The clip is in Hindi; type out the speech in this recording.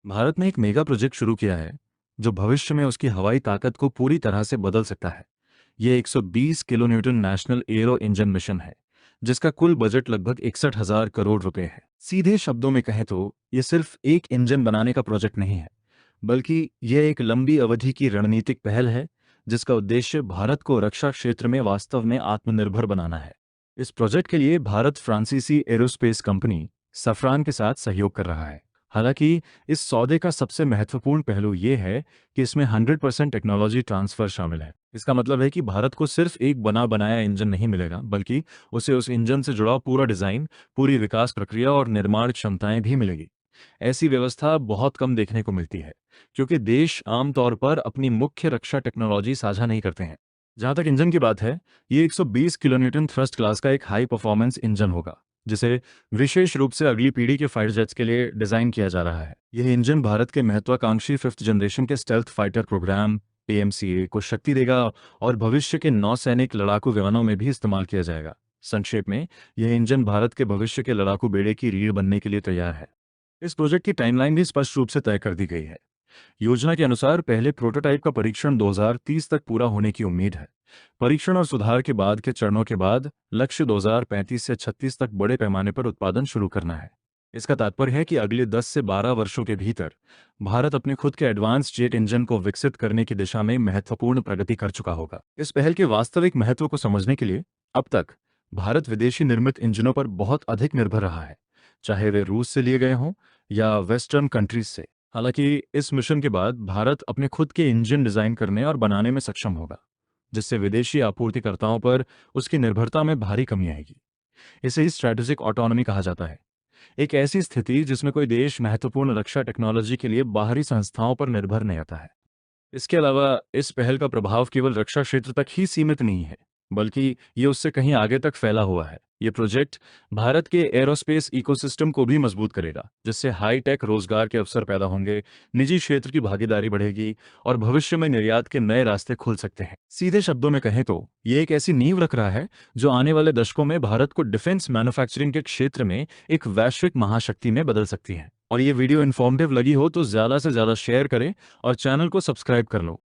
भारत ने एक मेगा प्रोजेक्ट शुरू किया है जो भविष्य में उसकी हवाई ताकत को पूरी तरह से बदल सकता है। यह 120 kilonewton national arrow engine mission है, जिसका कुल बजट लगभग 61,000 करोड़ रुपए है। सीधे शब्दों में कहें तो यह सिर्फ एक इंजन बनाने का प्रोजेक्ट नहीं है, बल्कि यह एक लंबी अवधि की रणनीतिक पहल है जिसका उद्देश्य भारत को रक्षा क्षेत्र में वास्तव में आत्मनिर्भर बनाना है। इस प्रोजेक्ट के लिए भारत फ्रांसीसी एरोस्पेस कंपनी सफरान के साथ सहयोग कर रहा है। हालांकि इस सौदे का सबसे महत्वपूर्ण पहलू यह है कि इसमें 100% टेक्नोलॉजी ट्रांसफर शामिल है। इसका मतलब है कि भारत को सिर्फ एक बना बनाया इंजन नहीं मिलेगा, बल्कि उसे उस इंजन से जुड़ा पूरा डिजाइन, पूरी विकास प्रक्रिया और निर्माण क्षमताएं भी मिलेगी। ऐसी व्यवस्था बहुत कम देखने को मिलती है, क्योंकि देश आमतौर पर अपनी मुख्य रक्षा टेक्नोलॉजी साझा नहीं करते हैं। जहां तक इंजन की बात है, ये 120 किलोन्यूटन थ्रस्ट क्लास का एक हाई परफॉर्मेंस इंजन होगा, जिसे विशेष रूप से अगली पीढ़ी के फाइटर जेट्स के लिए डिजाइन किया जा रहा है। यह इंजन भारत के महत्वाकांक्षी 5th जनरेशन के स्टेल्थ फाइटर प्रोग्राम पीएमसीए को शक्ति देगा और भविष्य के नौसैनिक लड़ाकू विमानों में भी इस्तेमाल किया जाएगा। संक्षेप में, यह इंजन भारत के भविष्य के लड़ाकू बेड़े की रीढ़ बनने के लिए तैयार है। इस प्रोजेक्ट की टाइमलाइन भी स्पष्ट रूप से तय कर दी गई है। योजना के अनुसार पहले प्रोटोटाइप का परीक्षण 2030 तक पूरा होने की उम्मीद है। परीक्षण और सुधार के बाद के चरणों के बाद लक्ष्य 2035 से 36 तक बड़े पैमाने पर उत्पादन शुरू करना है। इसका तात्पर्य है कि अगले 10 से 12 वर्षों के भीतर भारत अपने खुद के एडवांस जेट इंजन को विकसित करने की दिशा में महत्वपूर्ण प्रगति कर चुका होगा। इस पहल के वास्तविक महत्व को समझने के लिए अब तक भारत विदेशी निर्मित इंजनों पर बहुत अधिक निर्भर रहा है, चाहे वे रूस से लिए गए हों या वेस्टर्न कंट्रीज से। हालांकि इस मिशन के बाद भारत अपने खुद के इंजन डिजाइन करने और बनाने में सक्षम होगा, जिससे विदेशी आपूर्तिकर्ताओं पर उसकी निर्भरता में भारी कमी आएगी। इसे ही स्ट्रैटेजिक ऑटोनॉमी कहा जाता है, एक ऐसी स्थिति जिसमें कोई देश महत्वपूर्ण रक्षा टेक्नोलॉजी के लिए बाहरी संस्थाओं पर निर्भर नहीं होता है। इसके अलावा इस पहल का प्रभाव केवल रक्षा क्षेत्र तक ही सीमित नहीं है, बल्कि ये उससे कहीं आगे तक फैला हुआ है। ये प्रोजेक्ट भारत के एरोस्पेस इकोसिस्टम को भी मजबूत करेगा, जिससे हाई टेक रोजगार के अवसर पैदा होंगे, निजी क्षेत्र की भागीदारी बढ़ेगी और भविष्य में निर्यात के नए रास्ते खुल सकते हैं। सीधे शब्दों में कहें तो ये एक ऐसी नींव रख रहा है जो आने वाले दशकों में भारत को डिफेंस मैन्युफैक्चरिंग के क्षेत्र में एक वैश्विक महाशक्ति में बदल सकती है। और ये वीडियो इन्फॉर्मेटिव लगी हो तो ज़्यादा से ज़्यादा शेयर करें और चैनल को सब्सक्राइब कर लो।